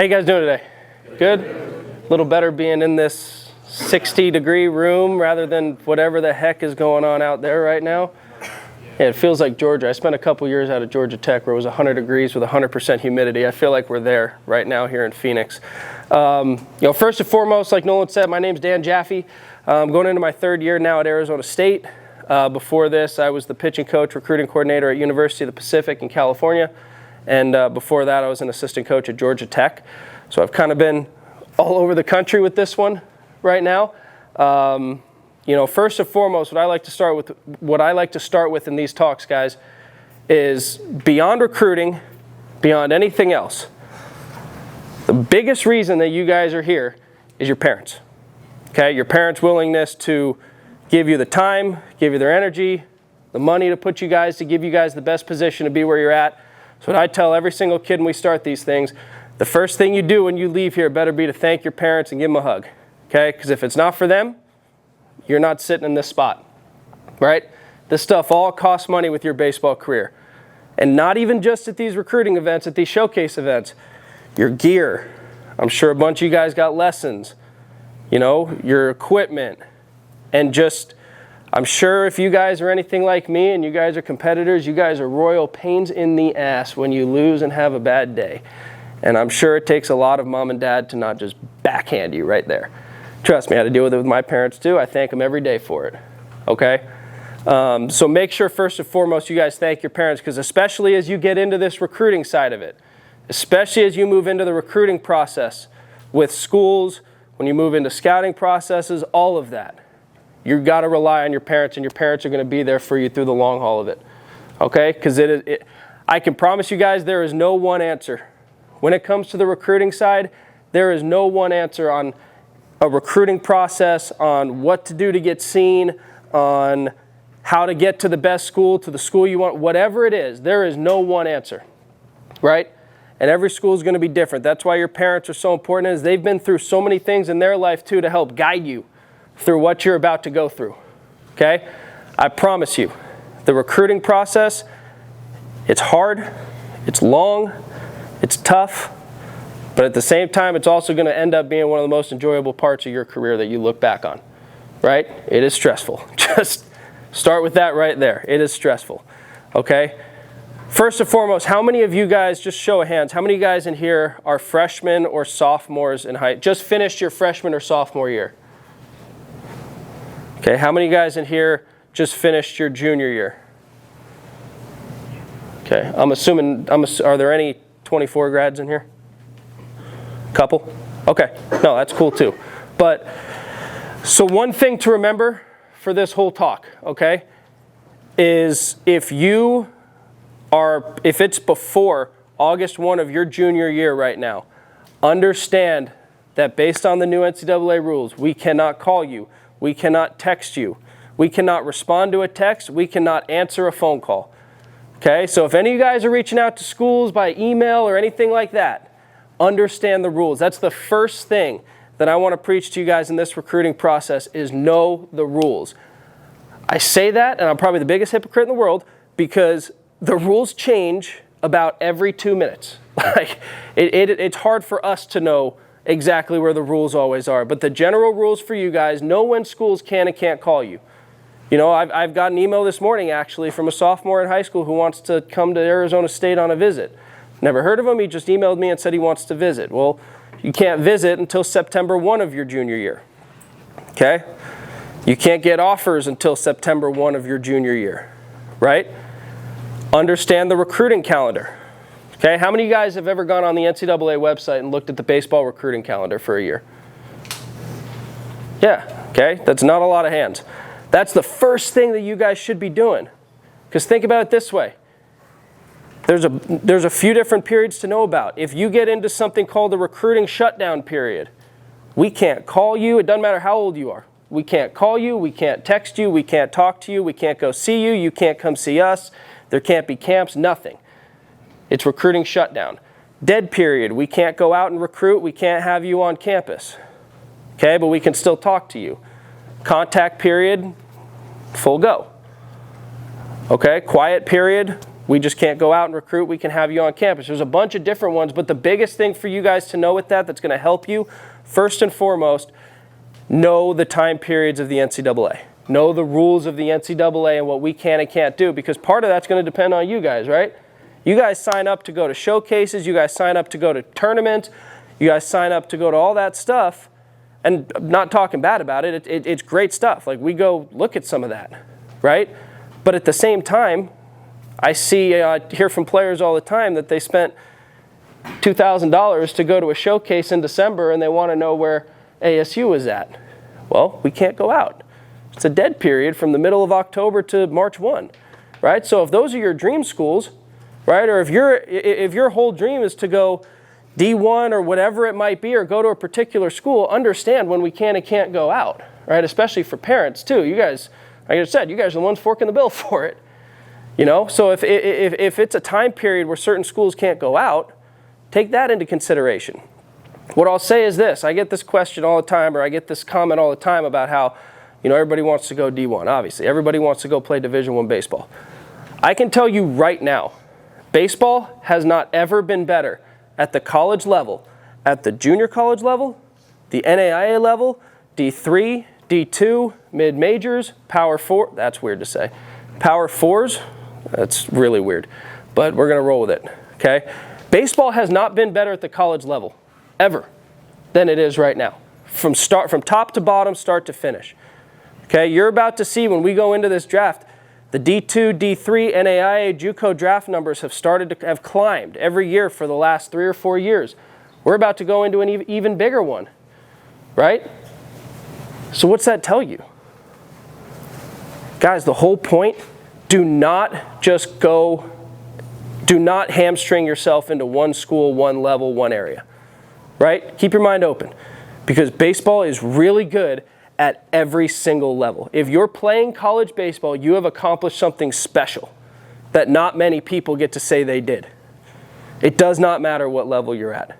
How you guys doing today? Good? A little better being in this 60-degree room rather than whatever the heck is going on out there right now. Yeah, it feels like Georgia. I spent a couple years out at Georgia Tech where it was 100 degrees with 100% humidity. I feel like we're there right now here in Phoenix. First and foremost, like Nolan said, my name's Dan Jaffe. I'm going into my third year now at Arizona State. Before this, I was the pitching coach, recruiting coordinator at University of the Pacific in California. And before that, I was an assistant coach at Georgia Tech. So I've kind of been all over the country with this one right now. First and foremost, what I like to start with in these talks, guys, is beyond recruiting, beyond anything else. The biggest reason that you guys are here is your parents. Okay, your parents' willingness to give you the time, give you their energy, the money to give you guys the best position to be where you're at. So what I tell every single kid when we start these things, the first thing you do when you leave here better be to thank your parents and give them a hug. Okay, because if it's not for them, you're not sitting in this spot, right? This stuff all costs money with your baseball career. And not even just at these recruiting events, at these showcase events. Your gear. I'm sure a bunch of you guys got lessons. Your equipment. And just, I'm sure if you guys are anything like me and you guys are competitors, you guys are royal pains in the ass when you lose and have a bad day. And I'm sure it takes a lot of mom and dad to not just backhand you right there. Trust me, I had to deal with it with my parents too. I thank them every day for it. Okay? So make sure first and foremost you guys thank your parents, because especially as you get into this recruiting side of it, especially as you move into the recruiting process with schools, when you move into scouting processes, all of that, you've got to rely on your parents, and your parents are going to be there for you through the long haul of it. Okay? Because I can promise you guys there is no one answer. When it comes to the recruiting side, there is no one answer on a recruiting process, on what to do to get seen, on how to get to the best school, to the school you want, whatever it is, there is no one answer, right? And every school is going to be different. That's why your parents are so important, is they've been through so many things in their life too to help guide you through what you're about to go through, okay? I promise you, the recruiting process, it's hard, it's long, it's tough, but at the same time, it's also going to end up being one of the most enjoyable parts of your career that you look back on, right? It is stressful. Just start with that right there. It is stressful, okay? First and foremost, how many of you guys, just show of hands, how many of you guys in here are freshmen or sophomores in just finished your freshman or sophomore year? Okay, how many of you guys in here just finished your junior year? Okay, I'm assuming, are there any 24 grads in here? Couple? Okay, no, that's cool too. But, so one thing to remember for this whole talk, okay, is if it's before August 1 of your junior year right now, understand that based on the new NCAA rules, we cannot call you, we cannot text you, we cannot respond to a text, we cannot answer a phone call. Okay, so if any of you guys are reaching out to schools by email or anything like that, understand the rules. That's the first thing that I want to preach to you guys in this recruiting process, is know the rules. I say that, and I'm probably the biggest hypocrite in the world, because the rules change about every 2 minutes. It's hard for us to know exactly where the rules always are. But the general rules for you guys, know when schools can and can't call you. I've got an email this morning, actually, from a sophomore in high school who wants to come to Arizona State on a visit. Never heard of him. He just emailed me and said he wants to visit. Well, you can't visit until September 1 of your junior year. Okay? You can't get offers until September 1 of your junior year. Right? Understand the recruiting calendar. Okay? How many of you guys have ever gone on the NCAA website and looked at the baseball recruiting calendar for a year? Yeah. Okay? That's not a lot of hands. That's the first thing that you guys should be doing. Because think about it this way. There's a few different periods to know about. If you get into something called the recruiting shutdown period, we can't call you. It doesn't matter how old you are. We can't call you. We can't text you. We can't talk to you. We can't go see you. You can't come see us. There can't be camps, nothing. It's recruiting shutdown. Dead period. We can't go out and recruit. We can't have you on campus. Okay, but we can still talk to you. Contact period, full go. Okay, quiet period, We just can't go out and recruit. We can have you on campus. There's a bunch of different ones, but the biggest thing for you guys to know with that's going to help you, first and foremost, know the time periods of the NCAA. Know the rules of the NCAA and what we can and can't do, because part of that's going to depend on you guys, right? You guys sign up to go to showcases. You guys sign up to go to tournaments. You guys sign up to go to all that stuff. And I'm not talking bad about it. It's great stuff. Like, we go look at some of that, right? But at the same time, I hear from players all the time that they spent $2,000 to go to a showcase in December and they want to know where ASU is at. Well, we can't go out. It's a dead period from the middle of October to March 1, right? So if those are your dream schools, right, or if your whole dream is to go D1 or whatever it might be, or go to a particular school, understand when we can and can't go out, right? Especially for parents too. You guys, like I said, you guys are the ones forking the bill for it. You know, so if it's a time period where certain schools can't go out, take that into consideration. What I'll say is this: I get this question all the time, or I get this comment all the time about how, you know, everybody wants to go D1. Obviously, everybody wants to go play Division I baseball. I can tell you right now, baseball has not ever been better at the college level, at the junior college level, the NAIA level, D3, D2, mid-majors, Power 4, that's weird to say, Power 4s, that's really weird, but we're going to roll with it, okay? Baseball has not been better at the college level, ever, than it is right now, from top to bottom, start to finish. Okay, you're about to see when we go into this draft, the D2, D3, NAIA, JUCO draft numbers have climbed every year for the last 3 or 4 years. We're about to go into an even bigger one, right? So what's that tell you? Guys, the whole point, do not hamstring yourself into one school, one level, one area, right? Keep your mind open, because baseball is really good at every single level. If you're playing college baseball, you have accomplished something special that not many people get to say they did. It does not matter what level you're at.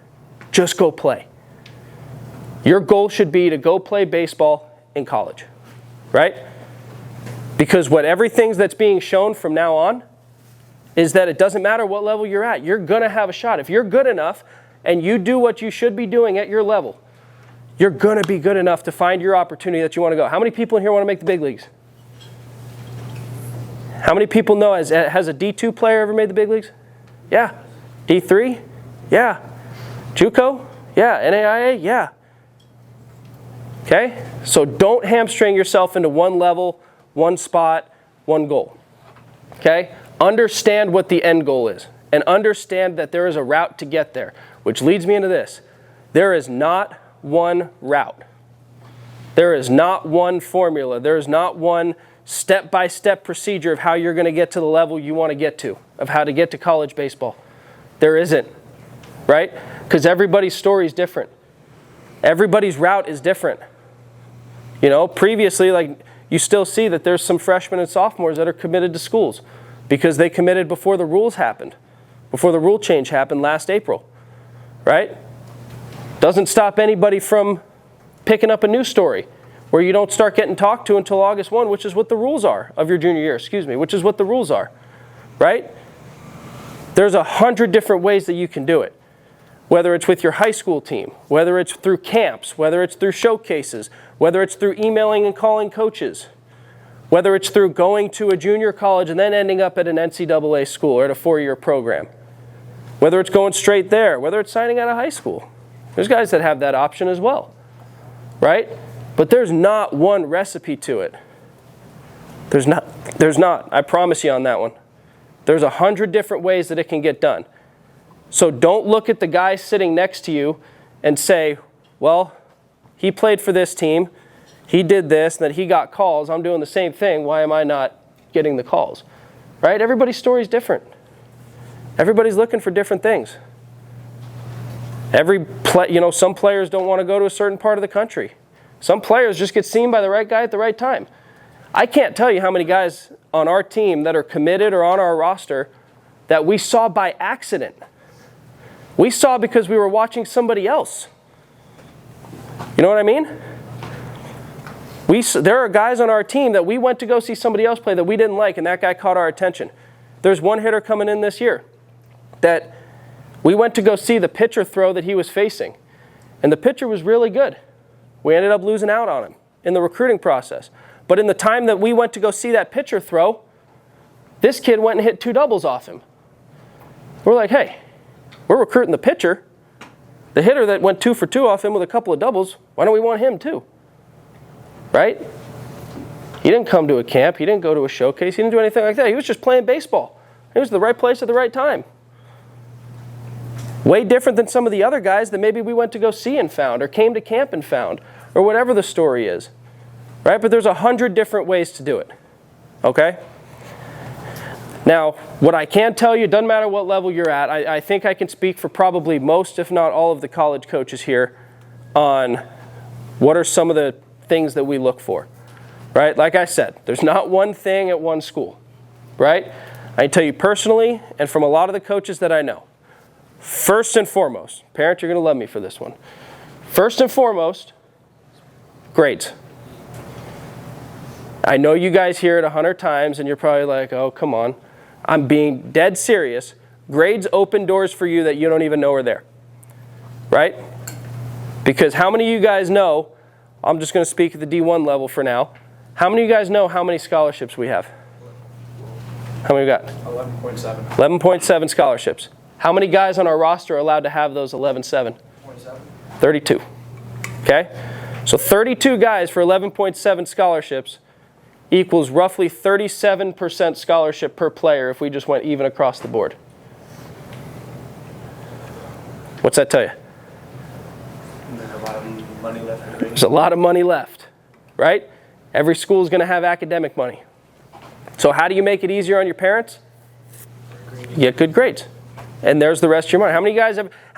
Just go play. Your goal should be to go play baseball in college, right? Because everything that's being shown from now on is that it doesn't matter what level you're at. You're going to have a shot. If you're good enough and you do what you should be doing at your level, you're going to be good enough to find your opportunity that you want to go. How many people in here want to make the big leagues? How many people know, has a D2 player ever made the big leagues? Yeah. D3? Yeah. JUCO? Yeah. NAIA? Yeah. Okay? So don't hamstring yourself into one level, one spot, one goal. Okay? Understand what the end goal is, and understand that there is a route to get there, which leads me into this. There is not one route. There is not one formula. There is not one step-by-step procedure of how you're going to get to the level you want to get to, of how to get to college baseball. There isn't, right? Because everybody's story is different. Everybody's route is different. You know, previously, like, you still see that there's some freshmen and sophomores that are committed to schools because they committed before the rules happened, before the rule change happened last April, right? Doesn't stop anybody from picking up a new story where you don't start getting talked to until August 1, which is what the rules are of your junior year, which is what the rules are, right? There's 100 different ways that you can do it, whether it's with your high school team, whether it's through camps, whether it's through showcases, whether it's through emailing and calling coaches, whether it's through going to a junior college and then ending up at an NCAA school or at a 4-year program, whether it's going straight there, whether it's signing out of high school. There's guys that have that option as well, right? But there's not one recipe to it. There's not. I promise you on that one. There's 100 different ways that it can get done. So don't look at the guy sitting next to you and say, well, he played for this team, he did this, and then he got calls. I'm doing the same thing. Why am I not getting the calls? Right? Everybody's story is different. Everybody's looking for different things. Some players don't want to go to a certain part of the country. Some players just get seen by the right guy at the right time. I can't tell you how many guys on our team that are committed or on our roster that we saw by accident. We saw because we were watching somebody else. You know what I mean? There are guys on our team that we went to go see somebody else play that we didn't like, and that guy caught our attention. There's one hitter coming in this year that we went to go see the pitcher throw that he was facing. And the pitcher was really good. We ended up losing out on him in the recruiting process. But in the time that we went to go see that pitcher throw, this kid went and hit 2 doubles off him. We're like, hey, we're recruiting the pitcher. The hitter that went 2 for 2 off him with a couple of doubles, why don't we want him too? Right? He didn't come to a camp. He didn't go to a showcase. He didn't do anything like that. He was just playing baseball. He was in the right place at the right time. Way different than some of the other guys that maybe we went to go see and found, or came to camp and found, or whatever the story is. Right? But there's 100 different ways to do it. Okay? Now, what I can tell you, doesn't matter what level you're at, I think I can speak for probably most, if not all, of the college coaches here on what are some of the things that we look for. Right? Like I said, there's not one thing at one school. Right? I can tell you personally, and from a lot of the coaches that I know, first and foremost, parents, you're going to love me for this one. First and foremost, grades. I know you guys hear it 100 times, and you're probably like, oh, come on. I'm being dead serious. Grades open doors for you that you don't even know are there. Right? Because how many of you guys know, I'm just going to speak at the D1 level for now, how many of you guys know how many scholarships we have? How many we got? 11.7. 11.7 scholarships. How many guys on our roster are allowed to have those 11.7? 27. 32. Okay? So 32 guys for 11.7 scholarships equals roughly 37% scholarship per player if we just went even across the board. What's that tell you? There's a lot of money left. There's a lot of money left, right? Every school is going to have academic money. So how do you make it easier on your parents? You get good grades. And there's the rest of your money. How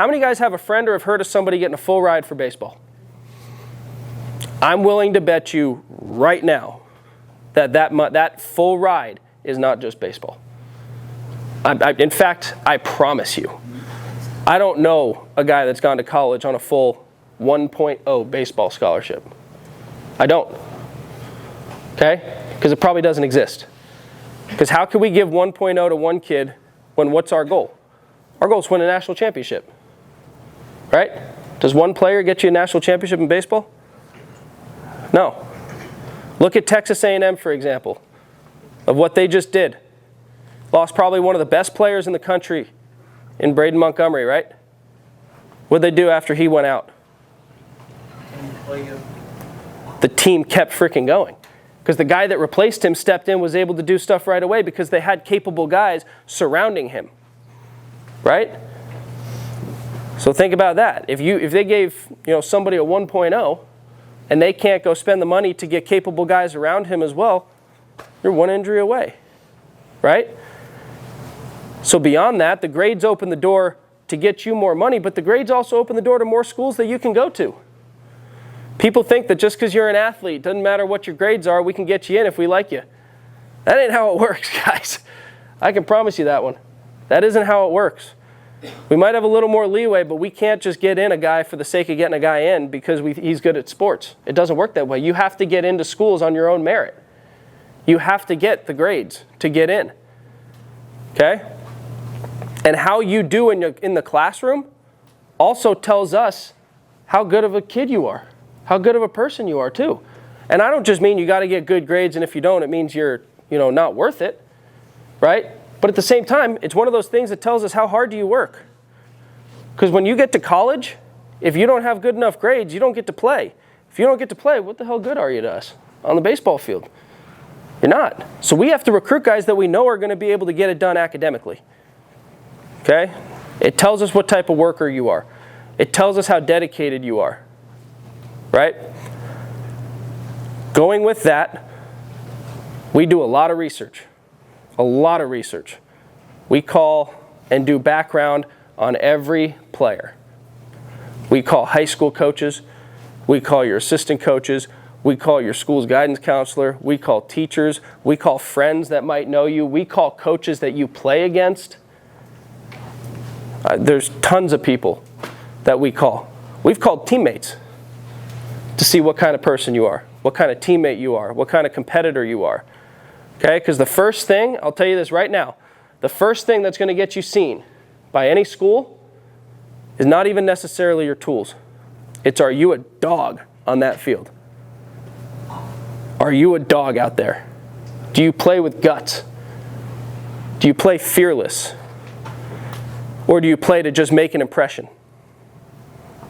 many guys have a friend or have heard of somebody getting a full ride for baseball? I'm willing to bet you right now that full ride is not just baseball. In fact, I promise you, I don't know a guy that's gone to college on a full 1.0 baseball scholarship. I don't. Okay? Because it probably doesn't exist. Because how can we give 1.0 to one kid when what's our goal? Our goal is to win a national championship. Right? Does one player get you a national championship in baseball? No. Look at Texas A&M, for example, of what they just did. Lost probably one of the best players in the country in Braden Montgomery, right? What did they do after he went out? The team kept freaking going. Because the guy that replaced him stepped in, was able to do stuff right away because they had capable guys surrounding him. Right? So think about that. If they gave somebody a 1.0 and they can't go spend the money to get capable guys around him as well, you're one injury away. Right? So beyond that, the grades open the door to get you more money, but the grades also open the door to more schools that you can go to. People think that just because you're an athlete, doesn't matter what your grades are, we can get you in if we like you. That ain't how it works, guys. I can promise you that one. That isn't how it works. We might have a little more leeway, but we can't just get in a guy for the sake of getting a guy in because he's good at sports. It doesn't work that way. You have to get into schools on your own merit. You have to get the grades to get in. Okay? And how you do in the classroom also tells us how good of a kid you are, how good of a person you are too. And I don't just mean you got to get good grades, and if you don't, it means you're not worth it, right? But at the same time, it's one of those things that tells us how hard do you work. Because when you get to college, if you don't have good enough grades, you don't get to play. If you don't get to play, what the hell good are you to us on the baseball field? You're not. So we have to recruit guys that we know are going to be able to get it done academically. Okay? It tells us what type of worker you are. It tells us how dedicated you are. Right? Going with that, we do a lot of research. A lot of research. We call and do background on every player. We call high school coaches. We call your assistant coaches. We call your school's guidance counselor. We call teachers. We call friends that might know you. We call coaches that you play against. There's tons of people that we call. We've called teammates to see what kind of person you are, what kind of teammate you are, what kind of competitor you are. Okay, because the first thing, I'll tell you this right now, the first thing that's going to get you seen by any school is not even necessarily your tools. It's, are you a dog on that field? Are you a dog out there? Do you play with guts? Do you play fearless? Or do you play to just make an impression?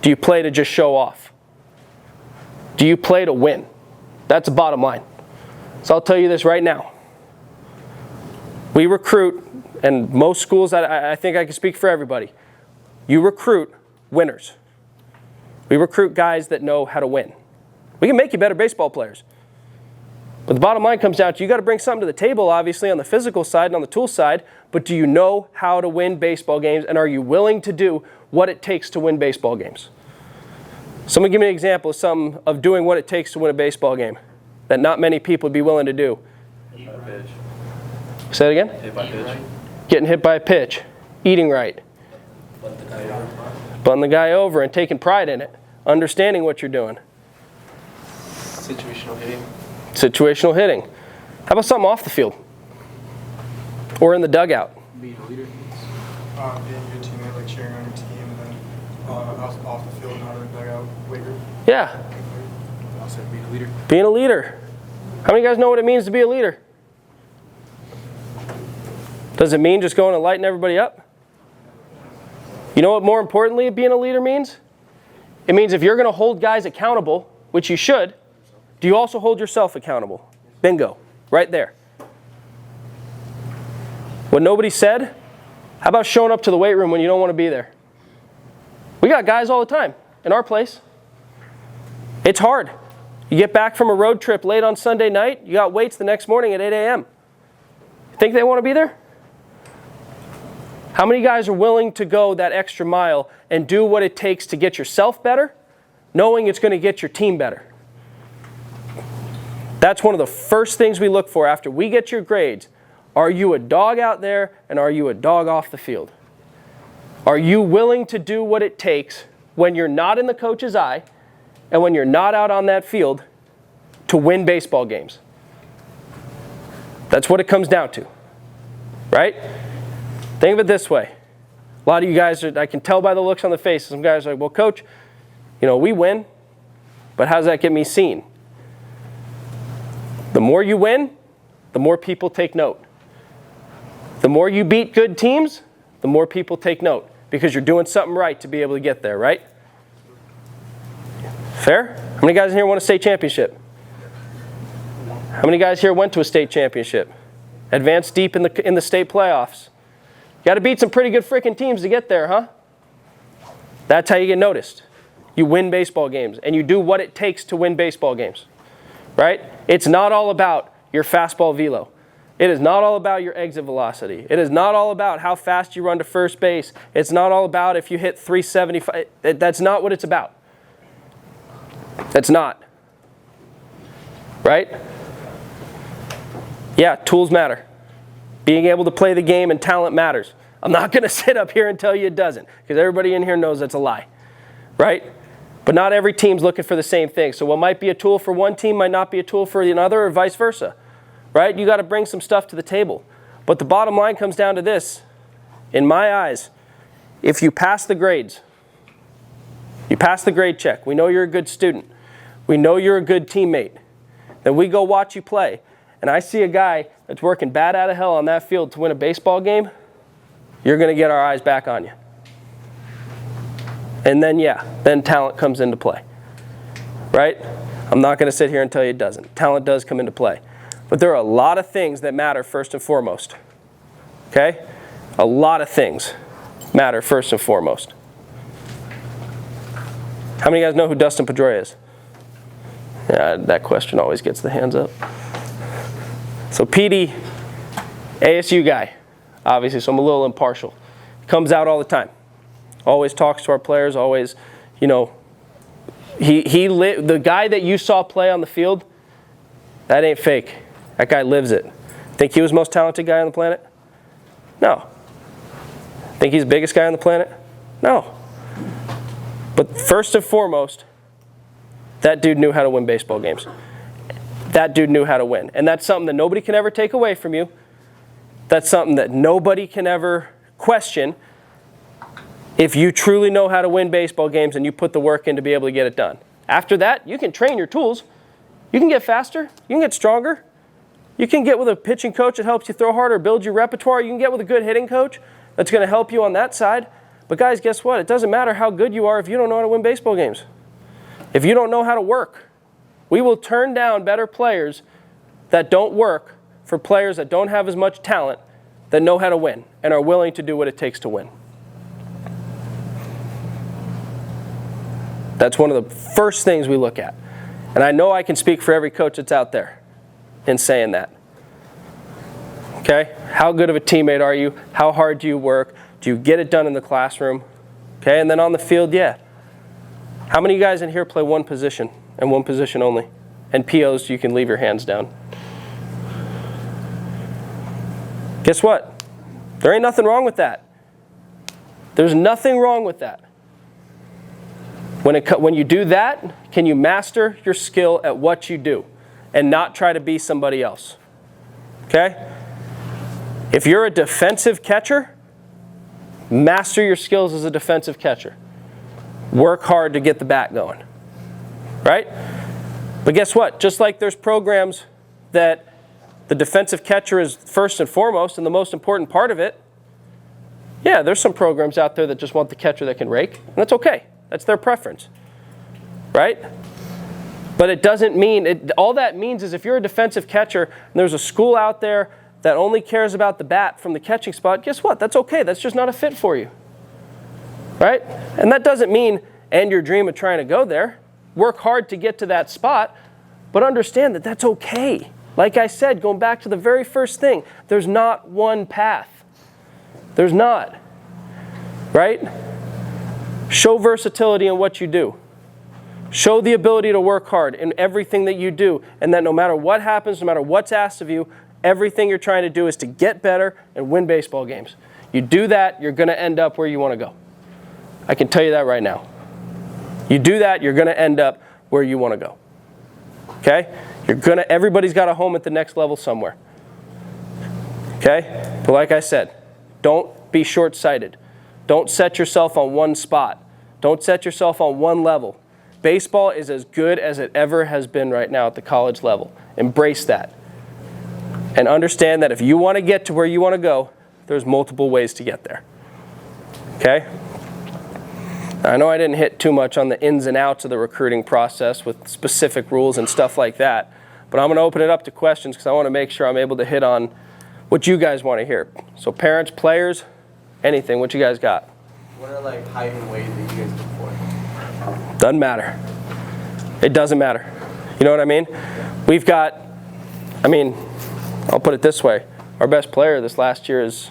Do you play to just show off? Do you play to win? That's the bottom line. So I'll tell you this right now. We recruit, and most schools, I think I can speak for everybody, you recruit winners. We recruit guys that know how to win. We can make you better baseball players. But the bottom line comes down to you got to bring something to the table, obviously, on the physical side and on the tool side, but do you know how to win baseball games, and are you willing to do what it takes to win baseball games? Someone give me an example of doing what it takes to win a baseball game that not many people would be willing to do. Hit by a pitch. Say it again? Hit by a pitch. Getting hit by a pitch, eating right, butting the guy over and taking pride in it, understanding what you're doing. Situational hitting. Situational hitting. How about something off the field? Or in the dugout? Being a leader. Being a good teammate, like cheering on your team, and then off the field, not in the dugout, weight room. Yeah. Also being a leader. Being a leader. How many guys know what it means to be a leader? Does it mean just going and lighting everybody up? You know what more importantly being a leader means? It means if you're going to hold guys accountable, which you should, do you also hold yourself accountable? Bingo. Right there. What nobody said, how about showing up to the weight room when you don't want to be there? We got guys all the time in our place. It's hard. You get back from a road trip late on Sunday night, you got weights the next morning at 8 a.m. You think they want to be there? How many guys are willing to go that extra mile and do what it takes to get yourself better, knowing it's going to get your team better? That's one of the first things we look for after we get your grades. Are you a dog out there, and are you a dog off the field? Are you willing to do what it takes when you're not in the coach's eye and when you're not out on that field to win baseball games? That's what it comes down to, right? Think of it this way. A lot of you guys, I can tell by the looks on the faces, some guys are like, well, coach, we win, but how does that get me seen? The more you win, the more people take note. The more you beat good teams, the more people take note because you're doing something right to be able to get there, right? Fair? How many guys in here won a state championship? How many guys here went to a state championship? Advanced deep in the state playoffs? You got to beat some pretty good freaking teams to get there, huh? That's how you get noticed. You win baseball games, and you do what it takes to win baseball games, right? It's not all about your fastball velo. It is not all about your exit velocity. It is not all about how fast you run to first base. It's not all about if you hit 375. That's not what it's about. It's not. Right? Yeah, tools matter. Being able to play the game and talent matters. I'm not going to sit up here and tell you it doesn't, because everybody in here knows that's a lie. Right? But not every team's looking for the same thing. So what might be a tool for one team might not be a tool for another, or vice versa. Right? You got to bring some stuff to the table. But the bottom line comes down to this. In my eyes, if you pass the grades, you pass the grade check, we know you're a good student, we know you're a good teammate, then we go watch you play, and I see a guy that's working bad out of hell on that field to win a baseball game, you're going to get our eyes back on you. And then, then talent comes into play. Right? I'm not going to sit here and tell you it doesn't. Talent does come into play. But there are a lot of things that matter first and foremost. Okay? A lot of things matter first and foremost. How many of you guys know who Dustin Pedroia is? Yeah, that question always gets the hands up. So PD, ASU guy, obviously, so I'm a little impartial. Comes out all the time. Always talks to our players, always, the guy that you saw play on the field, that ain't fake. That guy lives it. Think he was the most talented guy on the planet? No. Think he's the biggest guy on the planet? No. But first and foremost, that dude knew how to win baseball games. That dude knew how to win. And that's something that nobody can ever take away from you. That's something that nobody can ever question if you truly know how to win baseball games and you put the work in to be able to get it done. After that, you can train your tools. You can get faster. You can get stronger. You can get with a pitching coach that helps you throw harder, build your repertoire. You can get with a good hitting coach that's going to help you on that side. But guys, guess what? It doesn't matter how good you are if you don't know how to win baseball games. If you don't know how to work. We will turn down better players that don't work for players that don't have as much talent that know how to win and are willing to do what it takes to win. That's one of the first things we look at. And I know I can speak for every coach that's out there in saying that. Okay? How good of a teammate are you? How hard do you work? Do you get it done in the classroom? Okay? And then on the field, yeah. How many of you guys in here play one position and one position only? And POs, you can leave your hands down. Guess what? There ain't nothing wrong with that. There's nothing wrong with that. When you do that, can you master your skill at what you do and not try to be somebody else? Okay? If you're a defensive catcher, master your skills as a defensive catcher. Work hard to get the bat going. Right? But guess what? Just like there's programs that the defensive catcher is first and foremost and the most important part of it, yeah, there's some programs out there that just want the catcher that can rake, and that's okay. That's their preference, right? But it doesn't mean, all that means is if you're a defensive catcher and there's a school out there that only cares about the bat from the catching spot, guess what? That's okay. That's just not a fit for you, right? And that doesn't mean end your dream of trying to go there. Work hard to get to that spot, but understand that that's okay. Like I said, going back to the very first thing, there's not one path. There's not, right? Show versatility in what you do. Show the ability to work hard in everything that you do, and that no matter what happens, no matter what's asked of you, everything you're trying to do is to get better and win baseball games. You do that, you're going to end up where you want to go. I can tell you that right now. You do that, you're going to end up where you want to go. Okay? Everybody's got a home at the next level somewhere. Okay? But like I said, don't be short-sighted. Don't set yourself on one spot. Don't set yourself on one level. Baseball is as good as it ever has been right now at the college level. Embrace that. And understand that if you want to get to where you want to go, there's multiple ways to get there. Okay? I know I didn't hit too much on the ins and outs of the recruiting process with specific rules and stuff like that, but I'm going to open it up to questions because I want to make sure I'm able to hit on what you guys want to hear. So parents, players, anything, what you guys got? What are like height and weight that you guys look for? Doesn't matter. It doesn't matter. You know what I mean? We've got, I'll put it this way. Our best player this last year is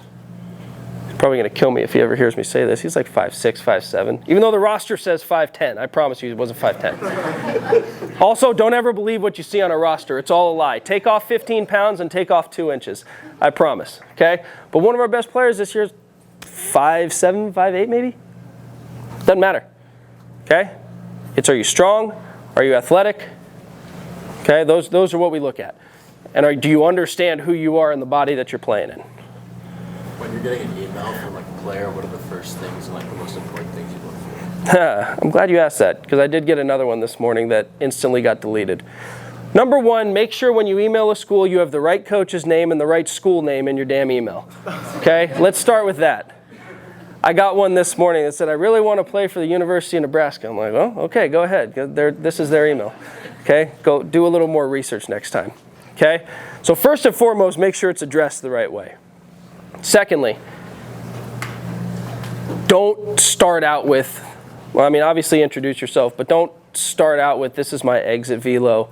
probably going to kill me if he ever hears me say this. He's like 5'6", 5'7". Even though the roster says 5'10". I promise you he wasn't 5'10". Also, don't ever believe what you see on a roster. It's all a lie. Take off 15 pounds and take off 2 inches. I promise. Okay? But one of our best players this year is 5'7", 5'8", maybe? Doesn't matter. Okay? It's, are you strong? Are you athletic? Okay? Those are what we look at. And do you understand who you are in the body that you're playing in? When you're getting an email from like a player, what are the first things and like the most important things you look for? I'm glad you asked that because I did get another one this morning that instantly got deleted. Number one, make sure when you email a school you have the right coach's name and the right school name in your damn email. Okay? Let's start with that. I got one this morning that said, I really want to play for the University of Nebraska. I'm like, well, okay, go ahead. This is their email. Okay? Go do a little more research next time. Okay? So first and foremost, make sure it's addressed the right way. Secondly, don't start out with, obviously introduce yourself, but don't start out with, this is my exit velo,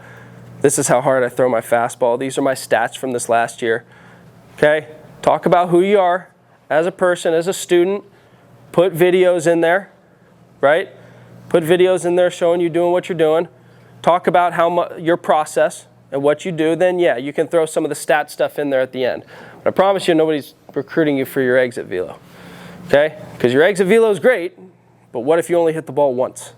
this is how hard I throw my fastball, these are my stats from this last year. Okay? Talk about who you are as a person, as a student. Put videos in there, right? Put videos in there showing you doing what you're doing. Talk about your process and what you do. Then, yeah, you can throw some of the stat stuff in there at the end. But I promise you nobody's recruiting you for your exit velo, okay? Because your exit velo is great, but what if you only hit the ball once?